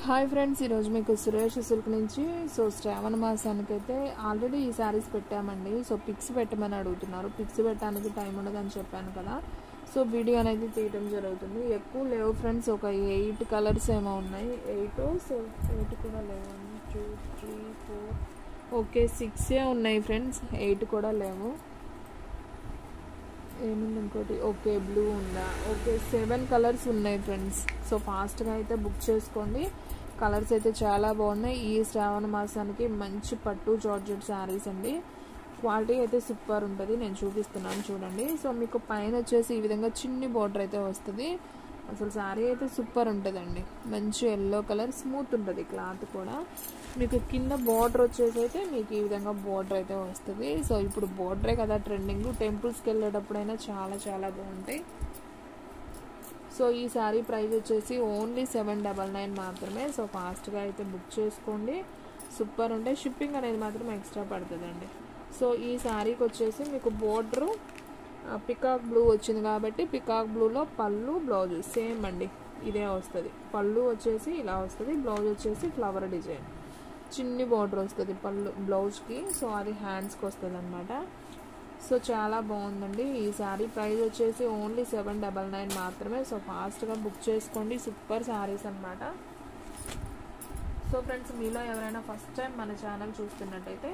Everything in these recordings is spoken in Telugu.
హాయ్ ఫ్రెండ్స్, ఈరోజు మీకు సురేష్ సిల్క్ నుంచి శ్రావణ మాసానికి అయితే ఆల్రెడీ ఈ శారీస్ పెట్టామండి. పిక్స్ పెట్టమని అడుగుతున్నారు. పిక్స్ పెట్టడానికి టైం ఉండదని చెప్పాను కదా. వీడియో అనేది తీయడం జరుగుతుంది. ఎక్కువ లేవు ఫ్రెండ్స్, ఒక 8 కలర్స్ ఏమో ఉన్నాయి. 8 కూడా లేవు. 1 2 3 4 ఓకే 6 ఉన్నాయి ఫ్రెండ్స్, 8 కూడా లేవు. ఏముంది ఇంకోటి, ఓకే బ్లూ ఉందా, ఓకే 7 కలర్స్ ఉన్నాయి ఫ్రెండ్స్. ఫాస్ట్గా అయితే బుక్ చేసుకోండి. కలర్స్ అయితే చాలా బాగున్నాయి. ఈ శ్రావణ మాసానికి మంచి పట్టు జార్జెట్ శారీస్ అండి. క్వాలిటీ అయితే సూపర్ ఉంటుంది. నేను చూపిస్తున్నాను చూడండి. మీకు పైన వచ్చేసి ఈ విధంగా చిన్ని బార్డర్ అయితే వస్తుంది. అసలు శారీ అయితే సూపర్ ఉంటుందండి. మంచి ఎల్లో కలర్, స్మూత్ ఉంటుంది క్లాత్ కూడా. మీకు కింద బార్డర్ వచ్చేసి అయితే మీకు ఈ విధంగా బార్డర్ అయితే వస్తుంది. ఇప్పుడు బార్డరే కదా ట్రెండింగ్. టెంపుల్స్కి వెళ్ళేటప్పుడైనా చాలా చాలా బాగుంటాయి. ఈ శారీ ప్రైస్ వచ్చేసి ఓన్లీ 799 మాత్రమే. ఫాస్ట్గా అయితే బుక్ చేసుకోండి. సూపర్ ఉంటాయి. షిప్పింగ్ అనేది మాత్రం ఎక్స్ట్రా పడుతుందండి. ఈ శారీకి వచ్చేసి మీకు బోర్డరు పికాక్ బ్లూ వచ్చింది కాబట్టి పికాక్ బ్లూలో పళ్ళు బ్లౌజ్ సేమ్ అండి ఇదే వస్తుంది. పళ్ళు వచ్చేసి ఇలా వస్తుంది, బ్లౌజ్ వచ్చేసి ఫ్లవర్ డిజైన్ చిన్ని బార్డర్ వస్తుంది పళ్ళు బ్లౌజ్కి. అది హ్యాండ్స్కి వస్తుంది అనమాట. చాలా బాగుందండి. ఈ శారీ ప్రైస్ వచ్చేసి ఓన్లీ 799 మాత్రమే. ఫాస్ట్గా బుక్ చేసుకోండి. సూపర్ శారీస్ అనమాట. ఫ్రెండ్స్, మీలో ఎవరైనా ఫస్ట్ టైం మన ఛానల్ చూస్తున్నట్టయితే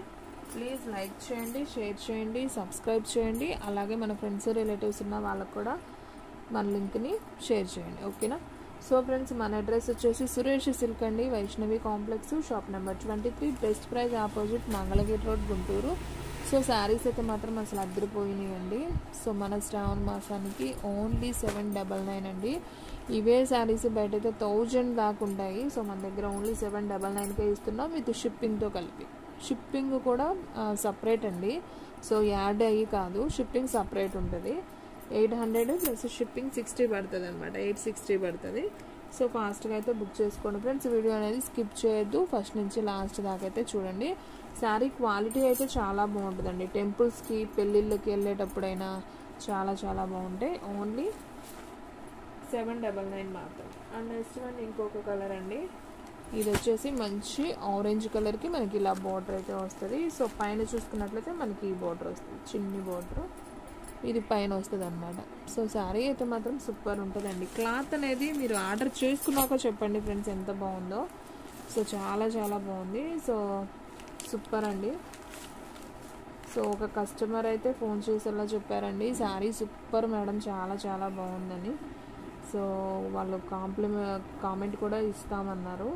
ప్లీజ్ లైక్ చేయండి, షేర్ చేయండి, సబ్స్క్రైబ్ చేయండి. అలాగే మన ఫ్రెండ్స్ రిలేటివ్స్ ఉన్న వాళ్ళకు కూడా మన లింక్ని షేర్ చేయండి, ఓకేనా. ఫ్రెండ్స్, మన అడ్రస్ వచ్చేసి సురేష్ సిల్క్ అండి, Vaishnavi complex, shop number 23, best praise opposite Mangalagiri road, Guntur. Saris అయితే మాత్రం అసలు అద్దరిపోయినాయండి. మన శ్రావణ మాసానికి ఓన్లీ 799 అండి. ఇవే శారీస్ బయట అయితే 1000 దాకా ఉంటాయి. మన దగ్గర ఓన్లీ 799కే ఇస్తున్నాం విత్ షిప్పింగ్తో కలిపి. షిప్పింగ్ కూడా సపరేట్ అండి. యాడ్ అయ్యి కాదు, షిప్పింగ్ సపరేట్ ఉంటుంది. 800 ప్లస్ షిప్పింగ్ 60 పడుతుంది అనమాట. 860 పడుతుంది. ఫాస్ట్గా అయితే బుక్ చేసుకోండి ఫ్రెండ్స్. వీడియో అనేది స్కిప్ చేయొద్దు, ఫస్ట్ నుంచి లాస్ట్ దాకా అయితే చూడండి. శారీ క్వాలిటీ అయితే చాలా బాగుంటుందండి. టెంపుల్స్కి పెళ్ళిళ్ళకి వెళ్ళేటప్పుడైనా చాలా చాలా బాగుంటాయి. ఓన్లీ 799 మాత్రం. అండ్ నెక్స్ట్ వన్ ఇంకొక కలర్ అండి. ఇది వచ్చేసి మంచి ఆరెంజ్ కలర్కి మనకి ఇలా బార్డర్ అయితే వస్తుంది. పైన చూసుకున్నట్లయితే మనకి ఈ బార్డర్ వస్తుంది, చిన్ని బార్డర్ ఇది పైన వస్తుంది అనమాట. శారీ అయితే మాత్రం సూపర్ ఉంటుందండి. క్లాత్ అనేది మీరు ఆర్డర్ చేసుకున్నాక చెప్పండి ఫ్రెండ్స్ ఎంత బాగుందో. చాలా చాలా బాగుంది. సూపర్ అండి. ఒక కస్టమర్ అయితే ఫోన్ చేసేలా చెప్పారండి, శారీ సూపర్ మేడం, చాలా చాలా బాగుందని. వాళ్ళు కామెంట్ కూడా ఇస్తామన్నారు.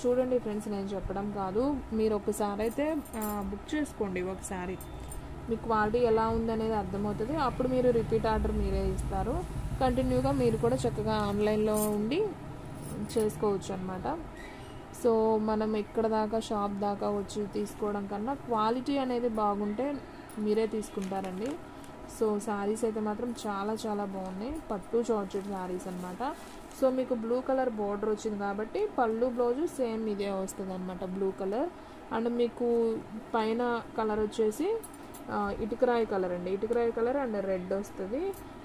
చూడండి ఫ్రెండ్స్, నేను చెప్పడం కాదు, మీరు ఒకసారి అయితే బుక్ చేసుకోండి. ఒకసారి మీ క్వాలిటీ ఎలా ఉందనేది అర్థమవుతుంది. అప్పుడు మీరు రిపీట్ ఆర్డర్ మీరే ఇస్తారు. కంటిన్యూగా మీరు కూడా చక్కగా ఆన్లైన్లో ఉండి చేసుకోవచ్చు అనమాట. మనం ఎక్కడ దాకా షాప్ దాకా వచ్చి తీసుకోవడం కన్నా క్వాలిటీ అనేది బాగుంటే మీరే తీసుకుంటారండి. శారీస్ అయితే మాత్రం చాలా చాలా బాగున్నాయి. పట్టు జార్జెట్ శారీస్ అనమాట. మీకు బ్లూ కలర్ బార్డర్ వచ్చింది కాబట్టి పళ్ళు బ్లౌజు సేమ్ ఇదే వస్తుంది అనమాట, బ్లూ కలర్. అండ్ మీకు పైన కలర్ వచ్చేసి ఇటుకరాయి కలర్ అండి, ఇటుకరాయి కలర్ అండ్ రెడ్ వస్తుంది.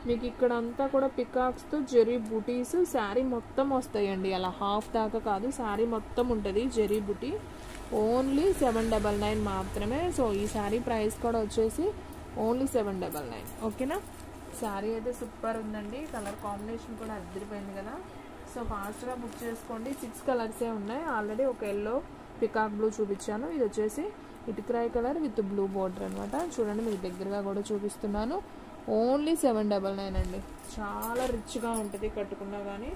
మీకు ఇక్కడ అంతా కూడా పికాక్స్తో జెరీ బుటీస్ శారీ మొత్తం వస్తాయండి. అలా హాఫ్ దాకా కాదు, శారీ మొత్తం ఉంటుంది జెరీ బుటీ. ఓన్లీ 799 మాత్రమే. ఈ శారీ ప్రైస్ కూడా వచ్చేసి ఓన్లీ 799, ఓకేనా. శారీ అయితే సూపర్ ఉందండి. కలర్ కాంబినేషన్ కూడా అద్దరిపోయింది కదా. ఫాస్ట్గా బుక్ చేసుకోండి. 6 కలర్సే ఉన్నాయి. ఆల్రెడీ ఒక ఎల్లో పికాక్ బ్లూ చూపించాను. ఇది వచ్చేసి ఇటుకరాయి కలర్ విత్ బ్లూ బోర్డర్ అనమాట. చూడండి, మీకు దగ్గరగా కూడా చూపిస్తున్నాను. ఓన్లీ 799 అండి. చాలా రిచ్గా ఉంటుంది కట్టుకున్నా కానీ.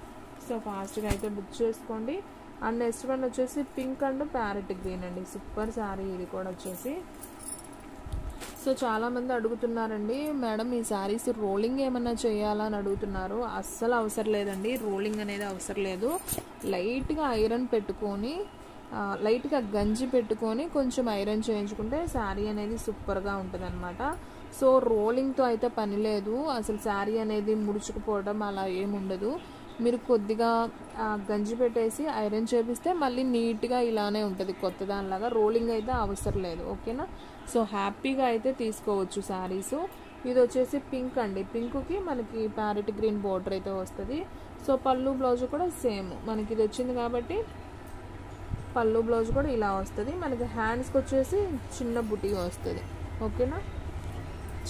ఫాస్ట్గా అయితే బుక్ చేసుకోండి. అండ్ నెక్స్ట్ వన్ వచ్చేసి పింక్ అండ్ ప్యారెట్ గ్రీన్ అండి. సూపర్ శారీ ఇది కూడా వచ్చేసి. చాలామంది అడుగుతున్నారండి, మేడం ఈ శారీస్ రోలింగ్ ఏమన్నా చేయాలని అడుగుతున్నారు. అస్సలు అవసరం లేదండి, రోలింగ్ అనేది అవసరం లేదు. లైట్గా ఐరన్ పెట్టుకొని, లైట్గా గంజి పెట్టుకొని కొంచెం ఐరన్ చేయించుకుంటే శారీ అనేది సూపర్గా ఉంటుంది అనమాట. రోలింగ్తో అయితే పని లేదు. అసలు శారీ అనేది ముడుచుకుపోవడం అలా ఏముండదు. మీరు కొద్దిగా గంజి పెట్టేసి ఐరన్ చేపిస్తే మళ్ళీ నీట్గా ఇలానే ఉంటుంది కొత్త దానిలాగా. రోలింగ్ అయితే అవసరం లేదు, ఓకేనా. హ్యాపీగా అయితే తీసుకోవచ్చు శారీస్. ఇది వచ్చేసి పింక్ అండి. పింక్కి మనకి ప్యారెట్ గ్రీన్ బార్డర్ అయితే వస్తుంది. పళ్ళు బ్లౌజ్ కూడా సేమ్ మనకి ఇది వచ్చింది కాబట్టి పళ్ళు బ్లౌజ్ కూడా ఇలా వస్తుంది. మనకి హ్యాండ్స్కి వచ్చేసి చిన్న బుటీ వస్తుంది. ఓకేనా,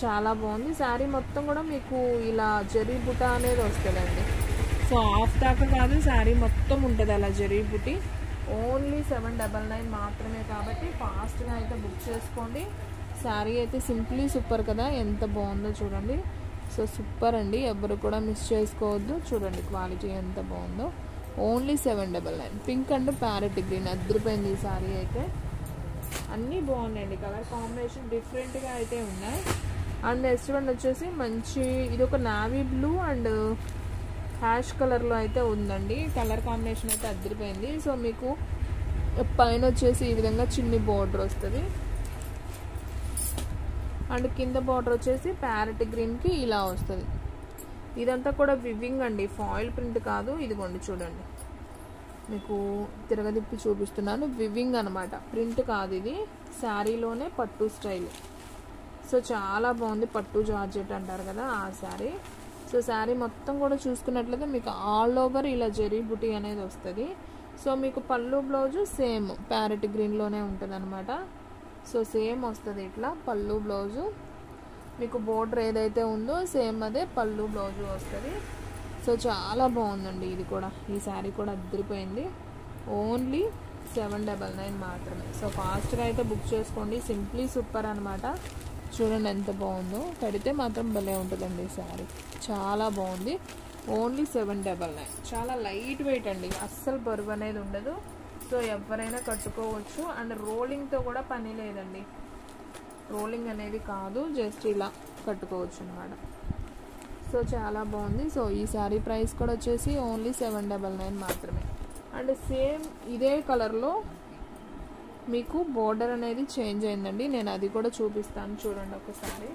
చాలా బాగుంది. శారీ మొత్తం కూడా మీకు ఇలా జరీ బుట్ట అనేది వస్తుందండి. సో హాఫ్ దాకా కాదు, శారీ మొత్తం ఉంటుంది అలా జరీ బుట్టి. ఓన్లీ 799 మాత్రమే, కాబట్టి ఫాస్ట్గా అయితే బుక్ చేసుకోండి. శారీ అయితే సింప్లీ సూపర్ కదా, ఎంత బాగుందో చూడండి. సో సూపర్ అండి, ఎవరు కూడా మిస్ చేసుకోవద్దు. చూడండి క్వాలిటీ ఎంత బాగుందో. Only 799. Pink and parrot green అదిరిపోయింది ఈ శారీ అయితే. అన్నీ బాగున్నాయండి, కలర్ కాంబినేషన్ డిఫరెంట్గా అయితే ఉన్నాయి. అండ్ నెక్స్ట్ వన్ వచ్చేసి మంచి ఇది ఒక నావీ బ్లూ అండ్ హ్యాష్ కలర్లో అయితే ఉందండి. కలర్ కాంబినేషన్ అయితే అదిరిపోయింది. సో మీకు పైన వచ్చేసి ఈ విధంగా చిన్ని బార్డర్ వస్తుంది అండ్ కింద బార్డర్ వచ్చేసి ప్యారెట్ గ్రీన్కి ఇలా వస్తుంది. ఇదంతా కూడా వివింగ్ అండి, ఫాయిల్ ప్రింట్ కాదు. ఇదిగోండి చూడండి, మీకు తిరగదిప్పి చూపిస్తున్నాను. వివింగ్ అనమాట, ప్రింట్ కాదు ఇది. శారీలోనే పట్టు స్టైల్. సో చాలా బాగుంది, పట్టు జార్జెట్ అంటారు కదా ఆ శారీ. సో శారీ మొత్తం కూడా చూసుకున్నట్లయితే మీకు ఆల్ ఓవర్ ఇలా జరీ బుటీ అనేది వస్తుంది. సో మీకు పళ్ళు బ్లౌజు సేమ్ ప్యారెట్ గ్రీన్లోనే ఉంటుంది అనమాట. సో సేమ్ వస్తుంది ఇట్లా పళ్ళు బ్లౌజు. మీకు బోర్డర్ ఏదైతే ఉందో సేమ్ అదే పళ్ళు బ్లౌజు వస్తుంది. సో చాలా బాగుందండి ఇది కూడా. ఈ శారీ కూడా అదిరిపోయింది. ఓన్లీ 799 మాత్రమే. సో ఫాస్ట్గా అయితే బుక్ చేసుకోండి, సింప్లీ సూపర్ అనమాట. చూడండి ఎంత బాగుందో, కడితే మాత్రం భలే ఉంటుందండి ఈ శారీ, చాలా బాగుంది. ఓన్లీ 799. చాలా లైట్ వెయిట్ అండి, అస్సలు బరువు అనేది ఉండదు. సో ఎవరైనా కట్టుకోవచ్చు. అండ్ రోలింగ్తో కూడా పని లేదండి, రోలింగ్ అనేది కాదు, జస్ట్ ఇలా కట్టుకోవచ్చు అనమాట. సో చాలా బాగుంది. సో ఈ శారీ ప్రైస్ కూడా వచ్చేసి ఓన్లీ 799 మాత్రమే. అండ్ సేమ్ ఇదే కలర్లో మీకు బోర్డర్ అనేది చేంజ్ అయిందండి, నేను అది కూడా చూపిస్తాను చూడండి ఒకసారి.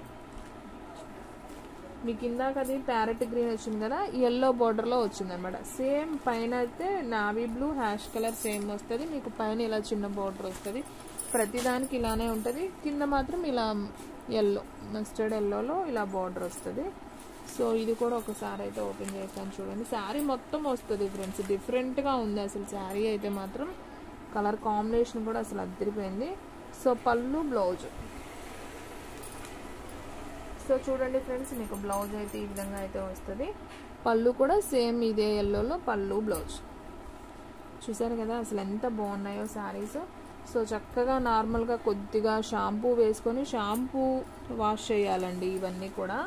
మీకు ఇందాక అది ప్యారెట్ గ్రీన్ వచ్చింది కదా, ఎల్లో బోర్డర్లో వచ్చిందనమాట. సేమ్ పైన అయితే navy blue ash colour same వస్తుంది. మీకు పైన ఇలా చిన్న బోర్డర్ వస్తుంది, ప్రతిదానికి ఇలానే ఉంటుంది. కింద మాత్రం ఇలా ఎల్లో, మస్టర్డ్ ఎల్లోలో ఇలా బోర్డర్ వస్తుంది. సో ఇది కూడా ఒకసారి అయితే ఓపెన్ చేస్తాను చూడండి. శారీ మొత్తం వస్తుంది ఫ్రెండ్స్, డిఫరెంట్గా ఉంది అసలు శారీ అయితే మాత్రం. కలర్ కాంబినేషన్ కూడా అసలు అదిరిపోయింది. సో పళ్ళు బ్లౌజ్. సో చూడండి ఫ్రెండ్స్, మీకు బ్లౌజ్ అయితే ఈ విధంగా అయితే వస్తుంది. పళ్ళు కూడా సేమ్ ఇదే ఎల్లోలో పళ్ళు బ్లౌజ్. చూసారు కదా అసలు ఎంత బాగున్నాయో శారీస్. సో చక్కగా నార్మల్గా కొద్దిగా షాంపూ వేసుకొని షాంపూ వాష్ చేయాలండి ఇవన్నీ కూడా,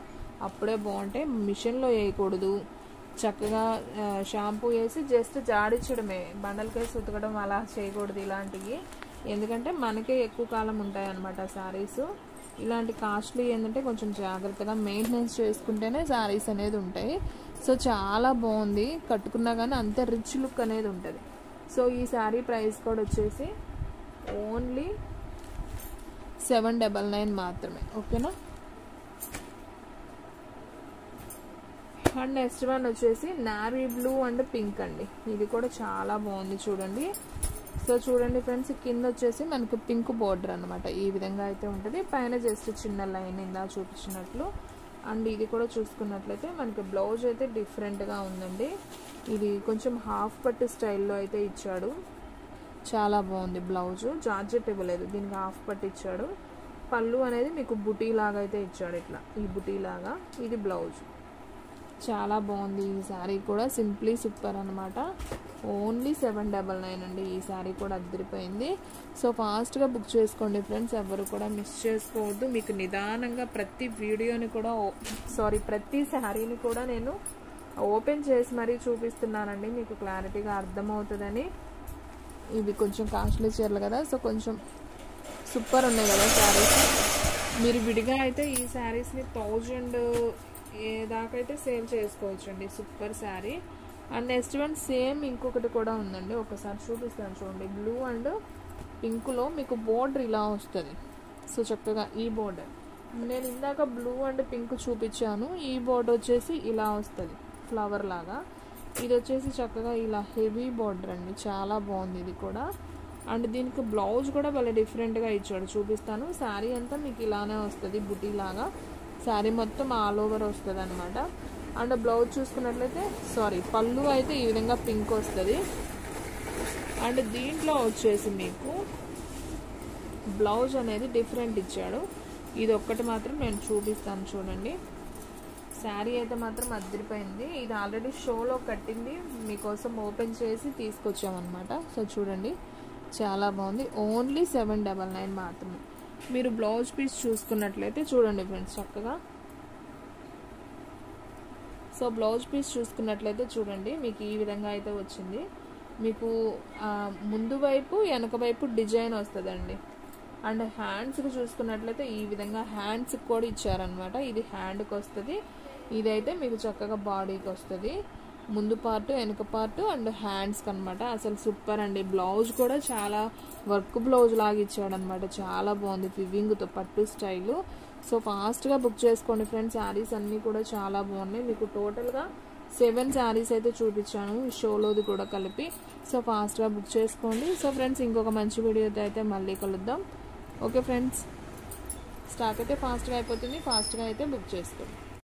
అప్పుడే బాగుంటాయి. మిషన్లో వేయకూడదు, చక్కగా షాంపూ వేసి జస్ట్ జాడించడమే, బండలకేసి ఉతకడం అలా చేయకూడదు ఇలాంటివి. ఎందుకంటే మనకే ఎక్కువ కాలం ఉంటాయి అన్నమాట శారీస్. ఇలాంటి కాస్ట్లీ ఏంటంటే కొంచెం జాగ్రత్తగా మెయింటెనెన్స్ చేసుకుంటేనే శారీస్ అనేది ఉంటాయి. సో చాలా బాగుంది, కట్టుకున్నా కానీ అంతే రిచ్ లుక్ అనేది ఉంటుంది. సో ఈ శారీ ప్రైస్ కూడా వచ్చేసి ఓన్లీ 799 మాత్రమే. ఓకేనా. అండ్ నెక్స్ట్ వన్ వచ్చేసి నావీ బ్లూ అండ్ పింక్ అండి. ఇది కూడా చాలా బాగుంది చూడండి. సో చూడండి ఫ్రెండ్స్, కింద వచ్చేసి మనకు పింక్ బోర్డర్ అనమాట, ఈ విధంగా అయితే ఉంటుంది. పైన జస్ట్ చిన్న లైన్ ఇందా చూపించినట్లు. అండ్ ఇది కూడా చూసుకున్నట్లయితే మనకి బ్లౌజ్ అయితే డిఫరెంట్గా ఉందండి. ఇది కొంచెం హాఫ్ పట్టు స్టైల్లో అయితే ఇచ్చాడు, చాలా బాగుంది. బ్లౌజు జార్జెట్ ఇవ్వలేదు, దీనికి హాఫ్ పట్టు ఇచ్చాడు. పళ్ళు అనేది మీకు బుటీ లాగా అయితే ఇచ్చాడు, ఇట్లా ఈ బుటీ లాగా. ఇది బ్లౌజ్, చాలా బాగుంది ఈ శారీ కూడా, సింప్లీ సూపర్ అనమాట. ఓన్లీ 799 అండి. ఈ శారీ కూడా అదిరిపోయింది. సో ఫాస్ట్గా బుక్ చేసుకోండి ఫ్రెండ్స్, ఎవరు కూడా మిస్ చేసుకోవద్దు. మీకు నిదానంగా ప్రతి వీడియోని కూడా ప్రతి శారీని కూడా నేను ఓపెన్ చేసి మరీ చూపిస్తున్నానండి, మీకు క్లారిటీగా అర్థమవుతుందని. ఇవి కొంచెం కాస్ట్లీ చీరలు కదా, సో కొంచెం సూపర్ ఉన్నాయి కదా శారీస్. మీరు విడిగా అయితే ఈ శారీస్ని 1000 దాకైతే సేల్ చేసుకోవచ్చు అండి. Super sari. And next one same ఇంకొకటి కూడా ఉందండి, ఒకసారి చూపిస్తాను చూడండి. బ్లూ అండ్ పింక్లో మీకు బోర్డర్ ఇలా వస్తుంది. సో చక్కగా ఈ బోర్డర్, నేను ఇందాక బ్లూ అండ్ పింక్ చూపించాను, ఈ బోర్డర్ వచ్చేసి ఇలా వస్తుంది ఫ్లవర్ లాగా. ఇది వచ్చేసి చక్కగా ఇలా హెవీ బోర్డర్ అండి, చాలా బాగుంది ఇది కూడా. అండ్ దీనికి బ్లౌజ్ కూడా భలే డిఫరెంట్గా ఇచ్చాడు, చూపిస్తాను. శారీ అంతా మీకు ఇలానే వస్తుంది బుటీ లాగా, శారీ మొత్తం ఆల్ ఓవర్ వస్తుంది అనమాట. అండ్ బ్లౌజ్ చూసుకున్నట్లయితే పళ్ళు అయితే ఈ విధంగా పింక్ వస్తుంది. అండ్ దీంట్లో వచ్చేసి మీకు బ్లౌజ్ అనేది డిఫరెంట్ ఇచ్చాడు. ఇది ఒక్కటి మాత్రం నేను చూపిస్తాను చూడండి. శారీ అయితే మాత్రం అదిరిపోయింది. ఇది ఆల్రెడీ షోలో కట్టింది, మీకోసం ఓపెన్ చేసి తీసుకొచ్చామన్నమాట. సో చూడండి చాలా బాగుంది. ఓన్లీ 799 మాత్రమే. మీరు బ్లౌజ్ పీస్ చూసుకున్నట్లయితే చూడండి ఫ్రెండ్స్ చక్కగా. సో బ్లౌజ్ పీస్ చూసుకున్నట్లయితే చూడండి మీకు ఈ విధంగా అయితే వచ్చింది. మీకు ముందు వైపు వెనక వైపు డిజైన్ వస్తుందండి. అండ్ హ్యాండ్స్కి చూసుకున్నట్లయితే ఈ విధంగా హ్యాండ్స్కి కూడా ఇచ్చారనమాట. ఇది హ్యాండ్కి వస్తుంది, ఇదైతే మీకు చక్కగా బాడీకి వస్తుంది. ముందు పార్ట్ వెనక పార్ట్ అండ్ హ్యాండ్స్కి అనమాట. అసలు సూపర్ అండి. బ్లౌజ్ కూడా చాలా వర్క్ బ్లౌజ్ లాగా ఇచ్చాడనమాట. చాలా బాగుంది వివింగ్తో పట్టు స్టైలు. సో ఫాస్ట్గా బుక్ చేసుకోండి ఫ్రెండ్స్. శారీస్ అన్నీ కూడా చాలా బాగున్నాయి. మీకు టోటల్గా 7 శారీస్ అయితే చూపించాను షోలోది కూడా కలిపి. సో ఫాస్ట్గా బుక్ చేసుకోండి. సో ఫ్రెండ్స్ ఇంకొక మంచి వీడియోతో అయితే మళ్ళీ కలుద్దాం. ఓకే ఫ్రెండ్స్, స్టాక్ అయితే ఫాస్ట్గా అయిపోతుంది, ఫాస్ట్గా అయితే బుక్ చేసుకోండి.